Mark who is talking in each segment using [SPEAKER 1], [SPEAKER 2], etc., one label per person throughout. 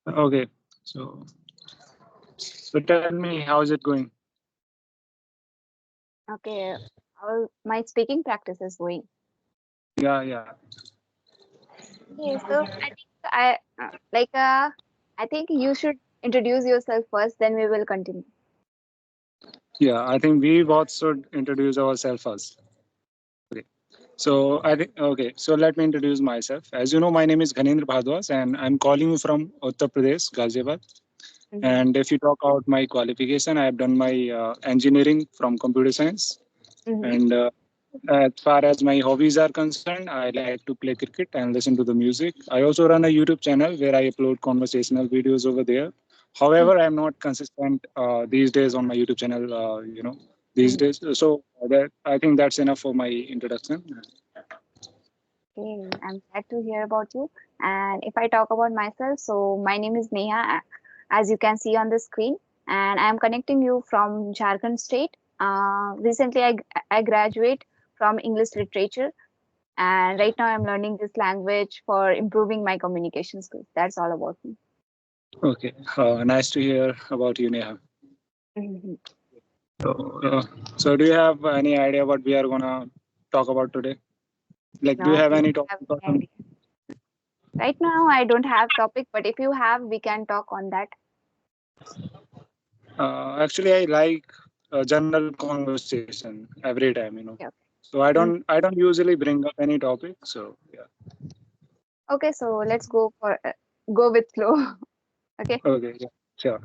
[SPEAKER 1] Okay, so tell me, how's it going?
[SPEAKER 2] Okay, my speaking practice is going.
[SPEAKER 1] Yeah, yeah,
[SPEAKER 2] Okay, so I think you should introduce yourself first, then we will continue.
[SPEAKER 1] yeah. I think we both should introduce ourselves first. Okay. So I think okay. So let me introduce myself. As you know, my name is Ghanendra Bhardwaj, and I'm calling you from Uttar Pradesh, Ghaziabad.
[SPEAKER 2] Mm-hmm.
[SPEAKER 1] And if you talk about my qualification, I have done my engineering from computer science.
[SPEAKER 2] Mm-hmm.
[SPEAKER 1] And as far as my hobbies are concerned, I like to play cricket and listen to the music. I also run a YouTube channel where I upload conversational videos over there. However, I'm not consistent these days on my YouTube channel. These
[SPEAKER 2] Mm-hmm.
[SPEAKER 1] days. So that I think that's enough for my introduction.
[SPEAKER 2] Okay, I'm glad to hear about you. And if I talk about myself, so my name is Neha, as you can see on the screen, and I'm connecting you from Jharkhand state. Recently, I graduate from English literature, and right now I'm learning this language for improving my communication skills. That's all about me.
[SPEAKER 1] Okay. Nice to hear about you, Neha.
[SPEAKER 2] Mhm.
[SPEAKER 1] So, so do you have any idea what we are gonna talk about today? Like, do you
[SPEAKER 2] No,
[SPEAKER 1] have
[SPEAKER 2] I
[SPEAKER 1] any
[SPEAKER 2] don't
[SPEAKER 1] topic
[SPEAKER 2] have
[SPEAKER 1] or
[SPEAKER 2] any idea. Right now, I don't have topic, but if you have, we can talk on that.
[SPEAKER 1] Actually, I like general conversation every time.
[SPEAKER 2] Yeah.
[SPEAKER 1] So I don't
[SPEAKER 2] Mm.
[SPEAKER 1] usually bring up any topic. So yeah.
[SPEAKER 2] Okay, so let's go with flow. Okay.
[SPEAKER 1] Okay. Yeah. Sure.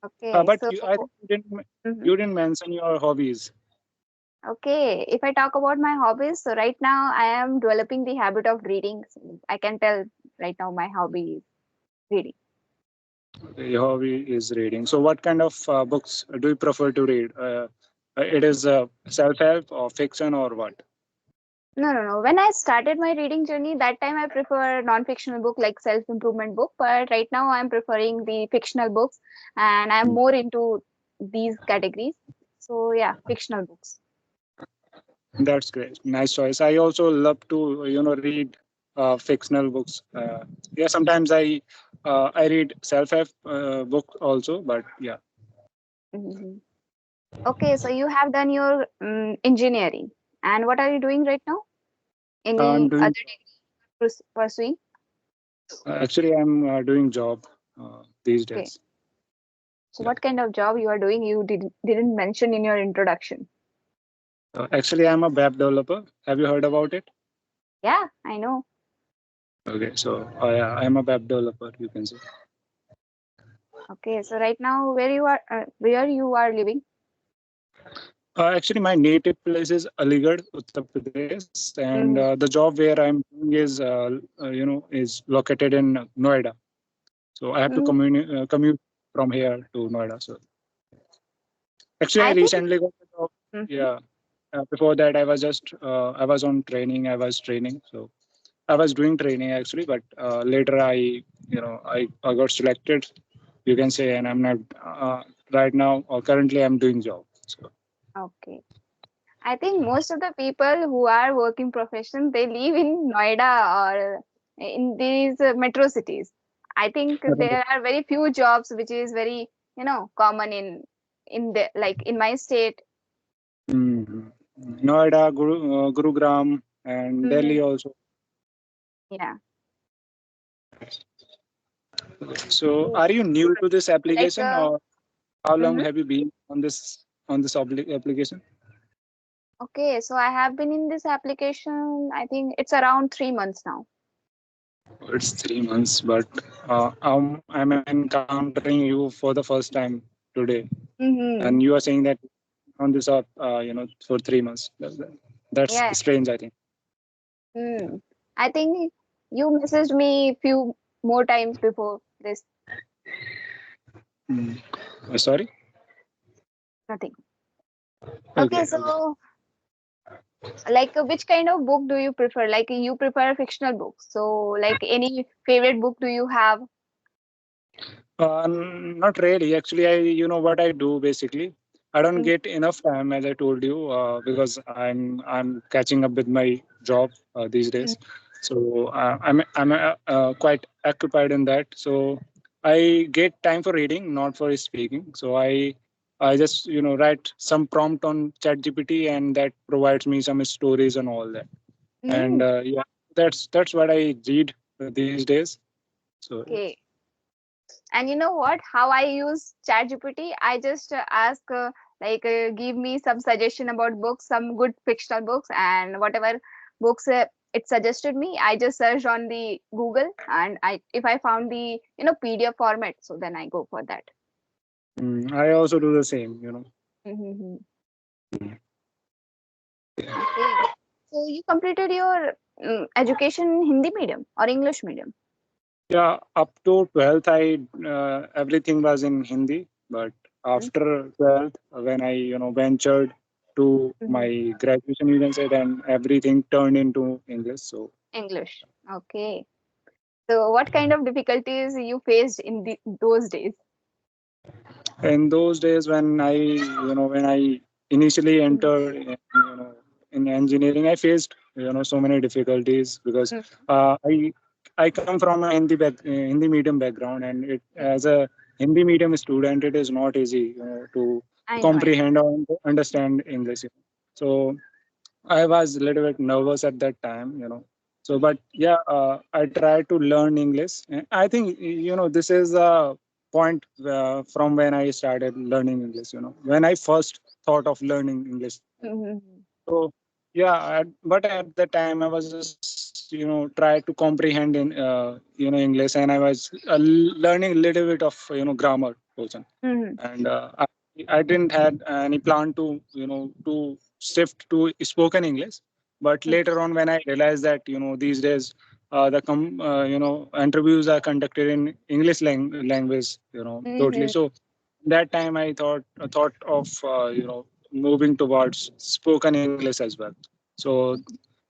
[SPEAKER 2] Okay,
[SPEAKER 1] But
[SPEAKER 2] so
[SPEAKER 1] I think
[SPEAKER 2] mhm.
[SPEAKER 1] you didn't mention your hobbies.
[SPEAKER 2] Okay, if I talk about my hobbies, so right now I am developing the habit of reading. So I can tell right now my hobby is reading.
[SPEAKER 1] Your hobby is reading. So what kind of books do you prefer to read? It is self-help or fiction or what?
[SPEAKER 2] No, no, no. When I started my reading journey, that time I prefer non-fictional book like self-improvement book. But right now I'm preferring the fictional books, and I'm more into these categories. So yeah, fictional books.
[SPEAKER 1] That's great. Nice choice. I also love to read fictional books. Yeah, sometimes I read self-help books also, but yeah.
[SPEAKER 2] Hmm. Okay, so you have done your engineering, and what are you doing right now?
[SPEAKER 1] I'm
[SPEAKER 2] Any
[SPEAKER 1] doing
[SPEAKER 2] other degree pursuing?
[SPEAKER 1] actually I'm doing job these
[SPEAKER 2] Okay.
[SPEAKER 1] days.
[SPEAKER 2] So
[SPEAKER 1] Yeah.
[SPEAKER 2] what kind of job you are doing? You didn't mention in your introduction.
[SPEAKER 1] Actually, I'm a web developer. Have you heard about it?
[SPEAKER 2] Yeah, I know.
[SPEAKER 1] Okay, so yeah, I'm a web developer. You can say.
[SPEAKER 2] Okay, so right now where you are living?
[SPEAKER 1] Actually, my native place is Aligarh, Uttar Pradesh, and the
[SPEAKER 2] Mm-hmm.
[SPEAKER 1] job where I'm doing is located in Noida. So I have to
[SPEAKER 2] Mm,
[SPEAKER 1] commute from here to Noida. So actually, I
[SPEAKER 2] I think.
[SPEAKER 1] recently got a job.
[SPEAKER 2] Mhm.
[SPEAKER 1] Yeah. Before that, I was on training. I was training. So I was doing training actually, but later I got selected. You can say, and I'm not right now or currently I'm doing job. So
[SPEAKER 2] Okay. I think most of the people who are working profession they live in Noida or in these metro cities. I think there are very few jobs which is very common in the like in my state.
[SPEAKER 1] Mhm. Noida, Gurugram, and Delhi
[SPEAKER 2] Hmm.
[SPEAKER 1] also.
[SPEAKER 2] Yeah.
[SPEAKER 1] So,
[SPEAKER 2] So,
[SPEAKER 1] are you new to this
[SPEAKER 2] like
[SPEAKER 1] application, or how long
[SPEAKER 2] mhm.
[SPEAKER 1] have you been on this application?
[SPEAKER 2] Okay, so I have been in this application, I think it's around 3 months now.
[SPEAKER 1] It's 3 months, but I'm encountering you for the first time today, and
[SPEAKER 2] Mm-hmm.
[SPEAKER 1] you are saying that on this app, for 3 months. That's
[SPEAKER 2] Yeah.
[SPEAKER 1] strange, I think.
[SPEAKER 2] Mm. I think you messaged me few more times before this.
[SPEAKER 1] Mm. Sorry.
[SPEAKER 2] Nothing. Okay,
[SPEAKER 1] Okay. Okay.
[SPEAKER 2] so like which kind of book do you prefer? Like you prefer fictional books. So like any favorite book do you have?
[SPEAKER 1] Not really. Actually, what I do basically. I don't
[SPEAKER 2] Mm-hmm.
[SPEAKER 1] get enough time, as I told you, because I'm catching up with my job these days. So I'm quite occupied in that. So I get time for reading, not for speaking. So I just write some prompt on ChatGPT, and that provides me some stories and all that. And
[SPEAKER 2] Mm,
[SPEAKER 1] yeah, that's what I read these days. So
[SPEAKER 2] okay. And you know what? How I use ChatGPT? I just ask, give me some suggestion about books, some good fictional books, and whatever books it suggested me, I just searched on the Google, and I if I found the PDF format, so then I go for that.
[SPEAKER 1] I also do the same.
[SPEAKER 2] Mm-hmm. Okay. So you completed your education in Hindi medium or English medium?
[SPEAKER 1] Yeah, up to 12th, I everything was in Hindi, but after 12th, when I ventured to
[SPEAKER 2] Mm-hmm.
[SPEAKER 1] my graduation, you can say, then everything turned into English. So
[SPEAKER 2] English. Okay. So what kind of difficulties you faced in those days?
[SPEAKER 1] in those days, when I initially
[SPEAKER 2] Mhm.
[SPEAKER 1] entered in engineering, I faced so many difficulties because
[SPEAKER 2] Mhm.
[SPEAKER 1] I come from a Hindi medium background, and it
[SPEAKER 2] Mhm.
[SPEAKER 1] as a Hindi medium student, it is not easy to
[SPEAKER 2] I know, I know.
[SPEAKER 1] comprehend or understand English. So I was a little bit nervous at that time. So, but yeah, I tried to learn English. And I think this is a point from when I started learning English. When I first thought of learning English.
[SPEAKER 2] Mhm.
[SPEAKER 1] So yeah, but at the time I was just try to comprehend in English, and I was learning a little bit of grammar also.
[SPEAKER 2] Mhm.
[SPEAKER 1] And I didn't had any plan to to shift to spoken English, but
[SPEAKER 2] Mhm.
[SPEAKER 1] later on when I realized that these days interviews are conducted in English language totally.
[SPEAKER 2] Mhm.
[SPEAKER 1] So that time I thought of moving towards spoken English as well. So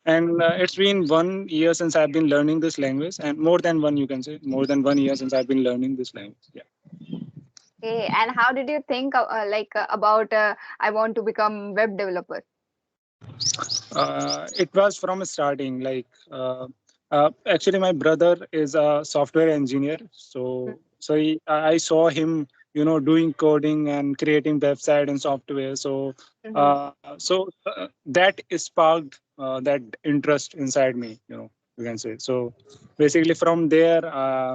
[SPEAKER 1] and it's been 1 year since I've been learning this language, and more than one, you can say, more than 1 year since I've been learning this language. Yeah.
[SPEAKER 2] Okay. And how did you think about I want to become web developer?
[SPEAKER 1] It was from starting. Like actually, my brother is a software engineer, I saw him, doing coding and creating website and software.
[SPEAKER 2] Mm-hmm.
[SPEAKER 1] That sparked that interest inside me. You can say. So basically, from there,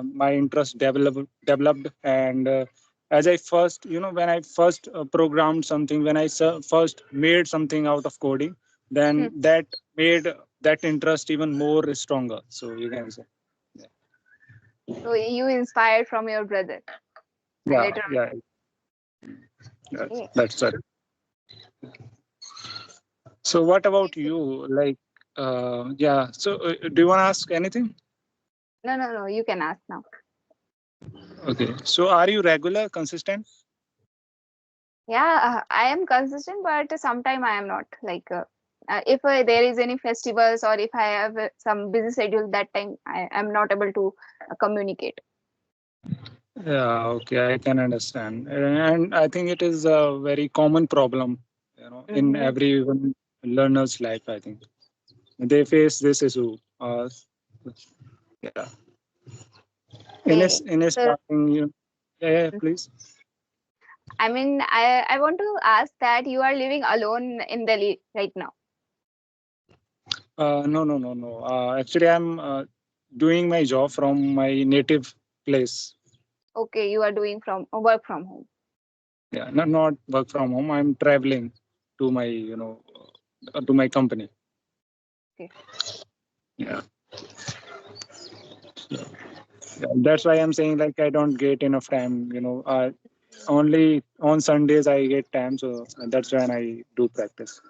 [SPEAKER 1] my interest developed, and as I first, when I first programmed something, when I first made something out of coding, then that made that interest even more stronger. So you can say,
[SPEAKER 2] So you inspired from your brother, and
[SPEAKER 1] yeah,
[SPEAKER 2] later
[SPEAKER 1] yeah,
[SPEAKER 2] on. Okay.
[SPEAKER 1] that's it. So what about
[SPEAKER 2] Please.
[SPEAKER 1] you? Like, yeah. So do you want to ask anything?
[SPEAKER 2] No, no, no. You can ask now.
[SPEAKER 1] Okay. So are you regular, consistent?
[SPEAKER 2] Yeah, I am consistent, but sometime I am not. If there is any festivals or if I have some busy schedule, that time I am not able to communicate.
[SPEAKER 1] Yeah. Okay, I can understand, and I think it is a very common problem, in
[SPEAKER 2] Mm-hmm.
[SPEAKER 1] every even learner's life. I think they face this issue. Yeah.
[SPEAKER 2] Okay.
[SPEAKER 1] In a
[SPEAKER 2] So,
[SPEAKER 1] starting, yeah, please.
[SPEAKER 2] I mean, I want to ask that you are living alone in Delhi right now.
[SPEAKER 1] No, no, no, no. Actually, I'm doing my job from my native place.
[SPEAKER 2] Okay, you are doing from work from home.
[SPEAKER 1] Yeah, not work from home. I'm traveling to my, to my company.
[SPEAKER 2] Okay.
[SPEAKER 1] Yeah. Yeah, that's why I'm saying like I don't get enough time. Only on Sundays I get time, so that's when I do practice.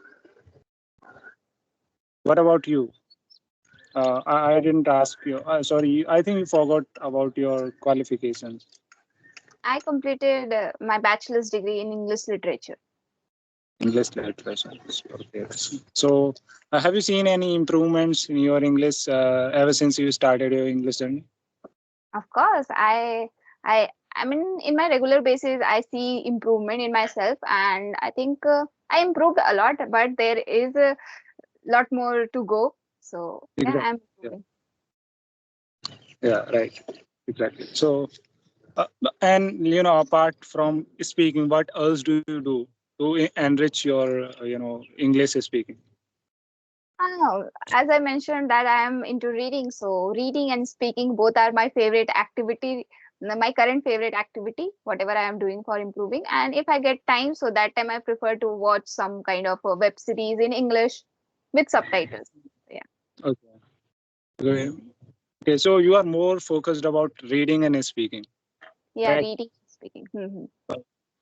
[SPEAKER 1] What about you? I didn't ask you. Sorry, I think you forgot about your qualifications.
[SPEAKER 2] I completed my bachelor's degree in English literature.
[SPEAKER 1] English literature. Okay. So, have you seen any improvements in your English ever since you started your English journey?
[SPEAKER 2] Of course, I mean, in my regular basis, I see improvement in myself, and I think I improved a lot, but there is a lot more to go. So yeah,
[SPEAKER 1] Exactly.
[SPEAKER 2] I'm
[SPEAKER 1] Yeah.
[SPEAKER 2] improving.
[SPEAKER 1] Yeah, right. Exactly. So, and apart from speaking, what else do you do to enrich your, English speaking?
[SPEAKER 2] As I mentioned that I am into reading, so reading and speaking both are my favorite activity, my current favorite activity, whatever I am doing for improving. And if I get time, so that time I prefer to watch some kind of a web series in English with subtitles. Yeah,
[SPEAKER 1] Okay. Okay. Okay. So you are more focused about reading and speaking,
[SPEAKER 2] yeah,
[SPEAKER 1] right?
[SPEAKER 2] reading, speaking.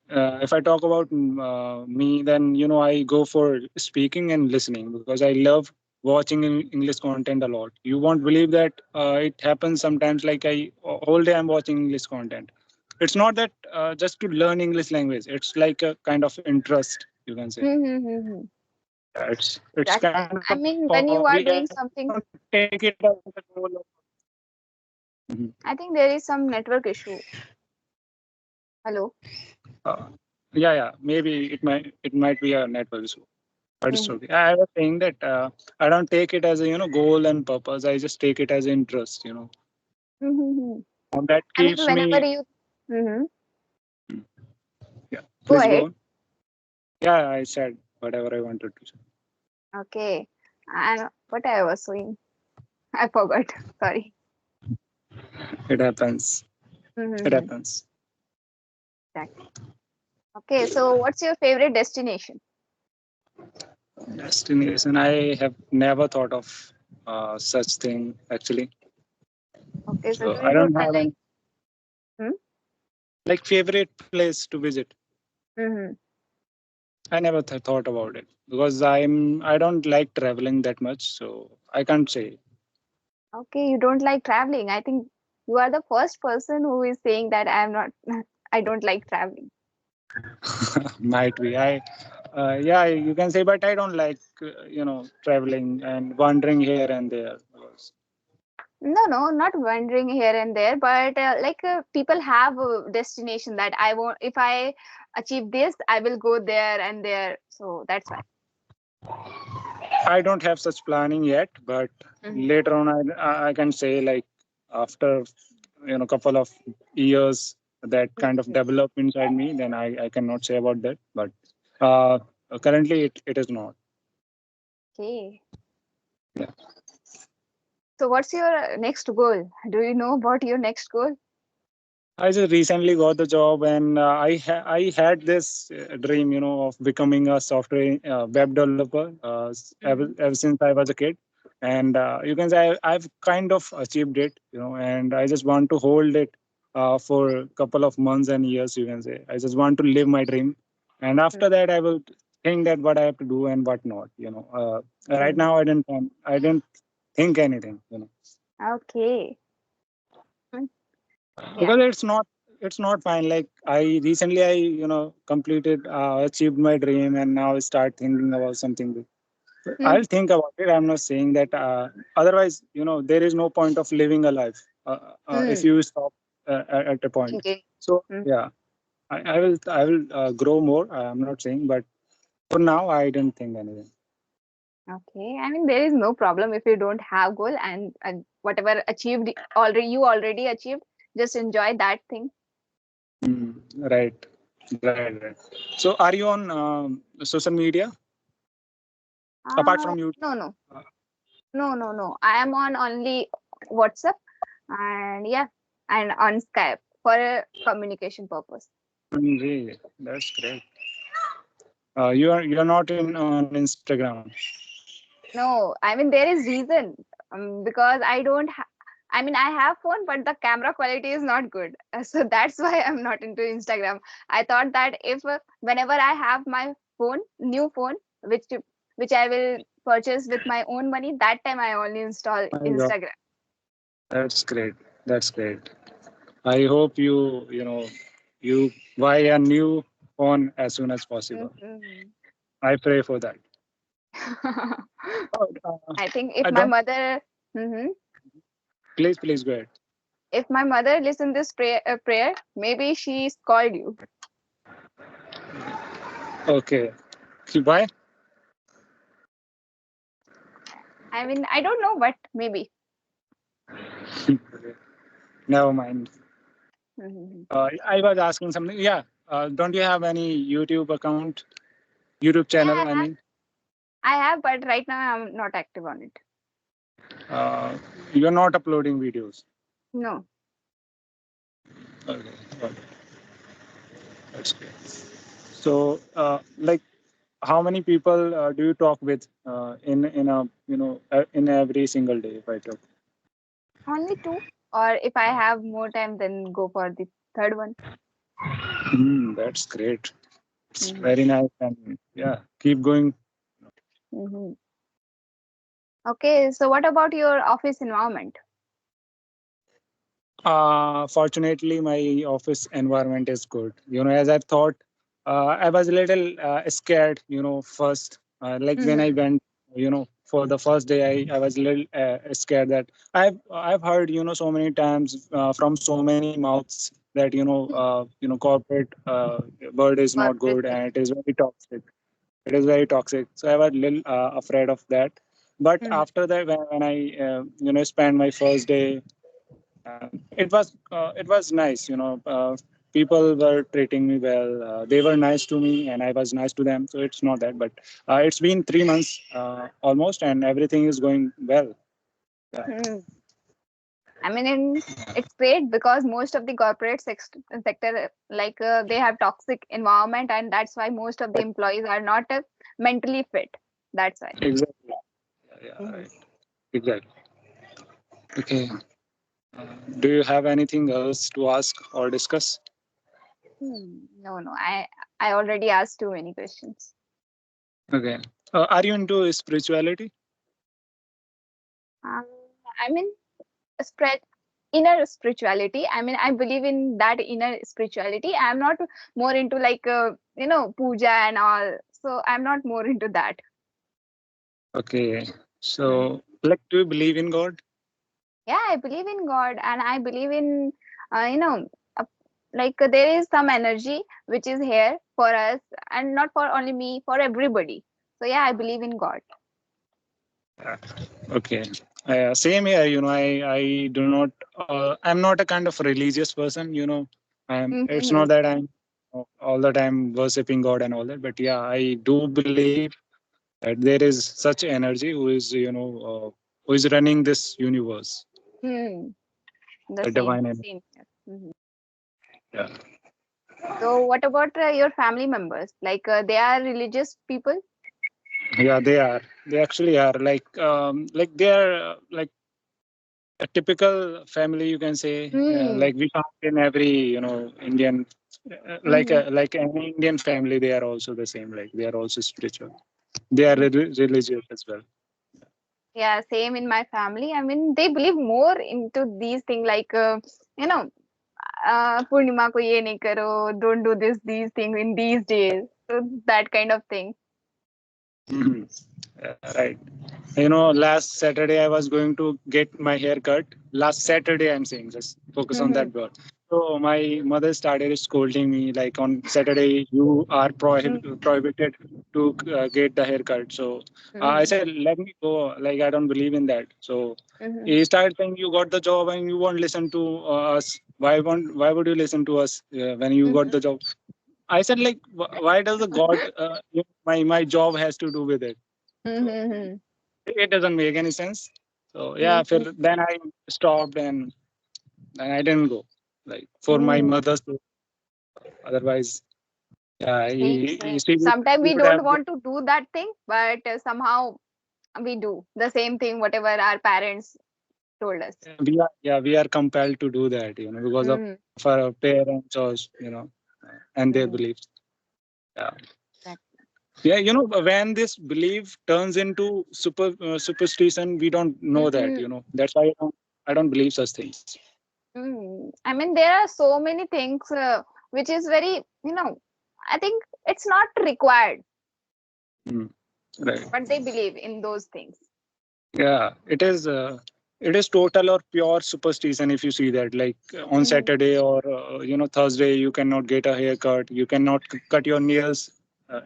[SPEAKER 1] If I talk about me, then I go for speaking and listening because I love watching English content a lot. You won't believe that it happens sometimes. Like I whole day I'm watching English content. It's not that just to learn English language. It's like a kind of interest, you can say.
[SPEAKER 2] Mm-hmm.
[SPEAKER 1] Yeah, it's
[SPEAKER 2] Exactly.
[SPEAKER 1] kind of a
[SPEAKER 2] I mean, when
[SPEAKER 1] hobby.
[SPEAKER 2] you
[SPEAKER 1] I
[SPEAKER 2] are doing
[SPEAKER 1] don't
[SPEAKER 2] something,
[SPEAKER 1] take it as a goal. Mhm.
[SPEAKER 2] I think there is some network issue. Hello.
[SPEAKER 1] Uh, yeah. Maybe it might be a network issue. But it's
[SPEAKER 2] Mm-hmm.
[SPEAKER 1] okay. I was saying that I don't take it as a goal and purpose. I just take it as interest.
[SPEAKER 2] Mm-hmm.
[SPEAKER 1] And that
[SPEAKER 2] I mean,
[SPEAKER 1] keeps
[SPEAKER 2] whenever
[SPEAKER 1] me.
[SPEAKER 2] you, hmm
[SPEAKER 1] Yeah,
[SPEAKER 2] go
[SPEAKER 1] please go
[SPEAKER 2] ahead.
[SPEAKER 1] on. Yeah, I said whatever I wanted to say.
[SPEAKER 2] Okay. And what I was saying, I forgot. Sorry.
[SPEAKER 1] It happens. It
[SPEAKER 2] Mm-hmm.
[SPEAKER 1] happens.
[SPEAKER 2] Exactly. Okay. So, what's your favorite destination?
[SPEAKER 1] Destination. I have never thought of such thing actually.
[SPEAKER 2] Okay. So,
[SPEAKER 1] So
[SPEAKER 2] do
[SPEAKER 1] I
[SPEAKER 2] you do
[SPEAKER 1] don't have
[SPEAKER 2] like?
[SPEAKER 1] an
[SPEAKER 2] Hmm?
[SPEAKER 1] like favorite place to visit.
[SPEAKER 2] Mm-hmm.
[SPEAKER 1] I never thought about it because I don't like traveling that much, so I can't say.
[SPEAKER 2] Okay. You don't like traveling. I think you are the first person who is saying that I am not. I don't like traveling.
[SPEAKER 1] Might be. Yeah, you can say, but I don't like, traveling and wandering here and there.
[SPEAKER 2] No, no, not wandering here and there, but people have a destination that I want. If I achieve this, I will go there and there. So that's why.
[SPEAKER 1] I don't have such planning yet, but
[SPEAKER 2] Mhm.
[SPEAKER 1] later on, I can say like after couple of years that kind of
[SPEAKER 2] Mhm.
[SPEAKER 1] develop inside me, then I cannot say about that. But uh, currently, it is not.
[SPEAKER 2] Okay.
[SPEAKER 1] Yeah.
[SPEAKER 2] So what's your next goal? Do you know about your next goal?
[SPEAKER 1] I just recently got the job, and I had this dream, of becoming a software web developer
[SPEAKER 2] Hmm.
[SPEAKER 1] ever since I was a kid, and you can say I've kind of achieved it, and I just want to hold it for a couple of months and years. You can say I just want to live my dream, and after that I will think that what I have to do and what not. Right
[SPEAKER 2] Hmm.
[SPEAKER 1] now I didn't think anything.
[SPEAKER 2] Okay. Mm. Yeah.
[SPEAKER 1] Because it's not fine. Like I recently completed achieved my dream and now I start thinking about something big. I'll
[SPEAKER 2] Mhm.
[SPEAKER 1] think about it. I'm not saying that otherwise there is no point of living a life if
[SPEAKER 2] Mm.
[SPEAKER 1] you stop at a point.
[SPEAKER 2] Thinking.
[SPEAKER 1] So
[SPEAKER 2] Mm.
[SPEAKER 1] yeah, I will grow more. I'm not saying, but for now I didn't think anything.
[SPEAKER 2] Okay. I mean, there is no problem if you don't have goal and whatever achieved already you already achieved. Just enjoy that thing.
[SPEAKER 1] Right, right. So are you on social media apart from YouTube?
[SPEAKER 2] No, no,
[SPEAKER 1] Uh,
[SPEAKER 2] no. I am on only WhatsApp and yeah, and on Skype for a communication purpose.
[SPEAKER 1] Really? That's great. You are not in on Instagram.
[SPEAKER 2] No, I mean there is reason because I don't. I mean I have phone, but the camera quality is not good, so that's why I'm not into Instagram. I thought that if whenever I have my phone, new phone, which I will purchase with my own money, that time I only install
[SPEAKER 1] My God,
[SPEAKER 2] Instagram.
[SPEAKER 1] that's great. That's great. I hope you buy a new phone as soon as possible.
[SPEAKER 2] Mhm.
[SPEAKER 1] I pray for that. Oh,
[SPEAKER 2] I think if
[SPEAKER 1] I
[SPEAKER 2] my
[SPEAKER 1] don't.
[SPEAKER 2] mother, Mhm.
[SPEAKER 1] Please go ahead.
[SPEAKER 2] If my mother listen this prayer, maybe she scold you.
[SPEAKER 1] Okay. Why?
[SPEAKER 2] I mean, I don't know, but maybe.
[SPEAKER 1] Okay. Never mind.
[SPEAKER 2] Mhm.
[SPEAKER 1] I was asking something. Yeah. Don't you have any YouTube account, YouTube
[SPEAKER 2] Yeah,
[SPEAKER 1] channel? I mean,
[SPEAKER 2] I have, but right now I'm not active on it.
[SPEAKER 1] uh, you're not uploading videos.
[SPEAKER 2] No.
[SPEAKER 1] Okay. Okay. That's great. So, like, how many people do you talk with in a in every single day? If I talk.
[SPEAKER 2] Only two. Or if I have more time, then go for the third one.
[SPEAKER 1] That's great. It's
[SPEAKER 2] Hmm.
[SPEAKER 1] very nice, and yeah, keep going.
[SPEAKER 2] Hmm. Okay, so what about your office environment?
[SPEAKER 1] Fortunately, my office environment is good. As I thought, I was a little scared. First, like when I
[SPEAKER 2] Hmm.
[SPEAKER 1] went, for the first day, I was a little scared that I've heard, so many times from so many mouths that corporate world is not
[SPEAKER 2] Corporate
[SPEAKER 1] good and
[SPEAKER 2] sector.
[SPEAKER 1] it is very toxic. It is very toxic. So I was a little afraid of that. But
[SPEAKER 2] Hmm.
[SPEAKER 1] after that, when I spent my first day, it was nice. People were treating me well. They were nice to me, and I was nice to them. So it's not that, but it's been 3 months almost, and everything is going well. Yeah,
[SPEAKER 2] Hmm. I mean, it's great because most of the sector, they have toxic environment, and that's why most of the employees are not mentally fit. That's why.
[SPEAKER 1] exactly. Yeah,
[SPEAKER 2] Hmm.
[SPEAKER 1] right. Exactly. Okay. Do you have anything else to ask or discuss?
[SPEAKER 2] No, no. I already asked too many questions.
[SPEAKER 1] Okay. Are you into spirituality?
[SPEAKER 2] Um, I mean, spread inner spirituality. I mean, I believe in that inner spirituality. I'm not more into puja and all. So I'm not more into that.
[SPEAKER 1] Okay.
[SPEAKER 2] Mhm.
[SPEAKER 1] So, like, do you believe in God?
[SPEAKER 2] Yeah, I believe in God, and I believe in uh, you know uh, there is some energy which is here for us, and not for only me, for everybody. So yeah, I believe in God.
[SPEAKER 1] Uh, Okay. Same here. I do not. I'm not a kind of religious person. It's not
[SPEAKER 2] Mm-hmm.
[SPEAKER 1] that I'm all the time worshiping God and all that. But yeah, I do believe that there is such energy who is running this universe,
[SPEAKER 2] Hmm. The
[SPEAKER 1] the divine energy.
[SPEAKER 2] same here. Mhm.
[SPEAKER 1] Yeah.
[SPEAKER 2] So what about your family members? They are religious people?
[SPEAKER 1] Yeah, they are. They actually are like they are like a typical family, you can say,
[SPEAKER 2] Hmm.
[SPEAKER 1] like we found in every Indian,
[SPEAKER 2] Mm-hmm.
[SPEAKER 1] like any Indian family. They are also the same, like they are also spiritual. They are religious as well.
[SPEAKER 2] Yeah, same in my family. I mean, they believe more into these things you know, Purnima ko ye nahi karo, don't do these things in these days. So that kind of thing.
[SPEAKER 1] Mhm. Right. Last Saturday I was going to get my hair cut. Last Saturday, I'm saying, just focus on
[SPEAKER 2] Mm-hmm.
[SPEAKER 1] that word. So my mother started scolding me like, on Saturday you are prohibited to get the haircut. So I
[SPEAKER 2] Mm-hmm.
[SPEAKER 1] said, let me go. Like, I don't believe in that. So
[SPEAKER 2] Mm-hmm.
[SPEAKER 1] he started saying, you got the job and you won't listen to us. Why would you listen to us when you got the job? I said, like, why does the God my job has to do with it? So
[SPEAKER 2] Mm-hmm.
[SPEAKER 1] it doesn't make any sense. So yeah,
[SPEAKER 2] Mm-hmm.
[SPEAKER 1] then I stopped, and I didn't go, like, for my
[SPEAKER 2] Mm.
[SPEAKER 1] mother's sake. Otherwise, yeah,
[SPEAKER 2] Same,
[SPEAKER 1] he,
[SPEAKER 2] same.
[SPEAKER 1] she would
[SPEAKER 2] Sometimes
[SPEAKER 1] she
[SPEAKER 2] we
[SPEAKER 1] would
[SPEAKER 2] don't
[SPEAKER 1] have.
[SPEAKER 2] want to do that thing, but somehow we do the same thing, whatever our parents told us.
[SPEAKER 1] We are compelled to do that, because of
[SPEAKER 2] Mm-hmm.
[SPEAKER 1] our parents, or and their
[SPEAKER 2] Mm-hmm.
[SPEAKER 1] beliefs. Yeah.
[SPEAKER 2] Exactly.
[SPEAKER 1] Yeah, when this belief turns into superstition, we don't know that.
[SPEAKER 2] Mm-hmm.
[SPEAKER 1] That's why I don't believe such things.
[SPEAKER 2] I mean, there are so many things which is very, I think it's not required,
[SPEAKER 1] Mm, right.
[SPEAKER 2] but they believe in those things.
[SPEAKER 1] Yeah, it is total or pure superstition if you see that. Like, on
[SPEAKER 2] Mm-hmm.
[SPEAKER 1] Saturday or Thursday, you cannot get a haircut. You cannot cut your nails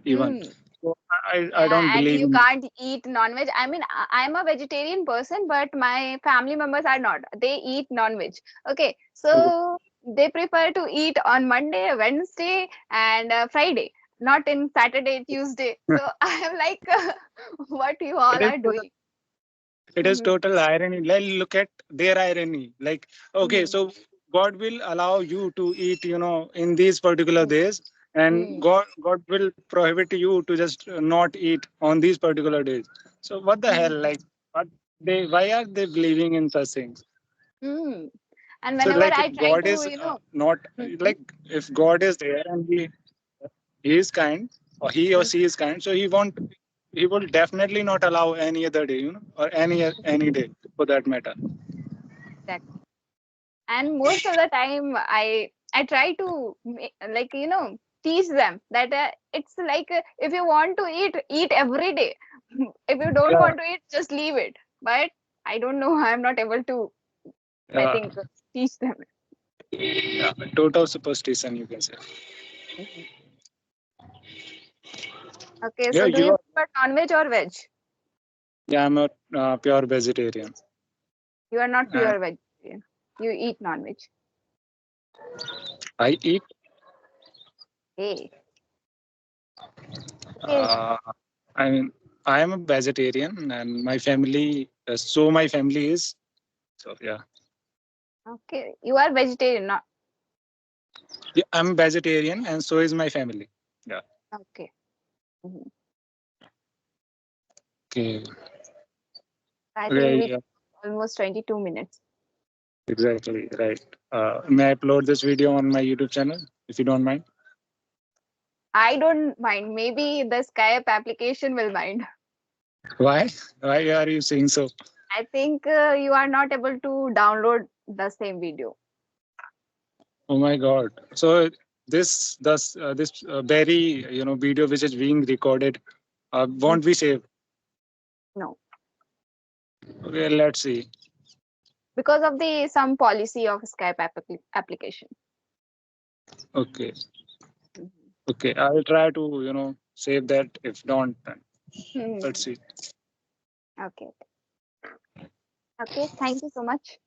[SPEAKER 1] even.
[SPEAKER 2] Mm.
[SPEAKER 1] So I don't
[SPEAKER 2] And
[SPEAKER 1] believe
[SPEAKER 2] you
[SPEAKER 1] in.
[SPEAKER 2] can't eat non-veg. I mean, I'm a vegetarian person, but my family members are not. They eat non-veg. Okay,
[SPEAKER 1] So,
[SPEAKER 2] so they prefer to eat on Monday, Wednesday, and Friday, not in Saturday, Tuesday. So I am like, what you
[SPEAKER 1] it
[SPEAKER 2] all
[SPEAKER 1] is
[SPEAKER 2] are
[SPEAKER 1] total,
[SPEAKER 2] doing?
[SPEAKER 1] it is
[SPEAKER 2] Mhm,
[SPEAKER 1] total irony. Like, look at their irony. Like, okay,
[SPEAKER 2] mhm,
[SPEAKER 1] so God will allow you to eat, in these particular
[SPEAKER 2] mhm,
[SPEAKER 1] days, and
[SPEAKER 2] mhm,
[SPEAKER 1] God will prohibit you to just not eat on these particular days. So what the hell?
[SPEAKER 2] mhm,
[SPEAKER 1] Like, why are they believing in such things?
[SPEAKER 2] mhm. And
[SPEAKER 1] So,
[SPEAKER 2] whenever
[SPEAKER 1] like, if
[SPEAKER 2] I try
[SPEAKER 1] God
[SPEAKER 2] to,
[SPEAKER 1] is not
[SPEAKER 2] mhm,
[SPEAKER 1] like, if God is there and he is kind, or he or
[SPEAKER 2] mhm,
[SPEAKER 1] she is kind, so he will definitely not allow any other day, or any day for that matter.
[SPEAKER 2] exactly. And most of the time I try to like teach them that it's like if you want to eat every day. If you don't
[SPEAKER 1] Yeah,
[SPEAKER 2] want to eat, just leave it. But I don't know, I'm not able to, I
[SPEAKER 1] yeah,
[SPEAKER 2] think, teach them.
[SPEAKER 1] yeah. Total superstition, you can say.
[SPEAKER 2] Mhm. Okay,
[SPEAKER 1] Yeah,
[SPEAKER 2] so do
[SPEAKER 1] you
[SPEAKER 2] you
[SPEAKER 1] are.
[SPEAKER 2] prefer non-veg or veg?
[SPEAKER 1] Yeah, I'm a pure vegetarian.
[SPEAKER 2] You are not
[SPEAKER 1] And
[SPEAKER 2] pure vegetarian, you eat non-veg.
[SPEAKER 1] I eat.
[SPEAKER 2] Okay. Okay.
[SPEAKER 1] Uh, I mean, I am a vegetarian, and my family. So my family is. So yeah,
[SPEAKER 2] Okay, you are vegetarian, not
[SPEAKER 1] yeah, I'm vegetarian, and so is my family. Yeah.
[SPEAKER 2] okay. Mhm.
[SPEAKER 1] Okay.
[SPEAKER 2] I think
[SPEAKER 1] Okay.
[SPEAKER 2] we
[SPEAKER 1] Yeah.
[SPEAKER 2] almost 22 minutes.
[SPEAKER 1] Exactly. Right. May I upload this video on my YouTube channel if you don't mind?
[SPEAKER 2] I don't mind. Maybe the Skype application will mind.
[SPEAKER 1] Why? Why are you saying so?
[SPEAKER 2] I think you are not able to download the same video.
[SPEAKER 1] Oh my God. So this very video which is being recorded
[SPEAKER 2] Mm,
[SPEAKER 1] won't be saved.
[SPEAKER 2] no,
[SPEAKER 1] Okay, let's see.
[SPEAKER 2] because of the some policy of Skype application.
[SPEAKER 1] Okay,
[SPEAKER 2] Mhm.
[SPEAKER 1] okay. I will try to save that. If don't, then let's
[SPEAKER 2] Hmm.
[SPEAKER 1] see.
[SPEAKER 2] Okay. Okay. Thank you so much.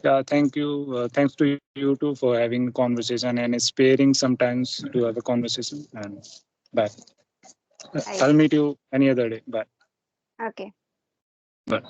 [SPEAKER 1] Yeah, thank you. Thanks to you too for having conversation and sparing sometimes to have a conversation. And bye.
[SPEAKER 2] Bye.
[SPEAKER 1] I'll meet you any other day. Bye.
[SPEAKER 2] Okay.
[SPEAKER 1] Bye.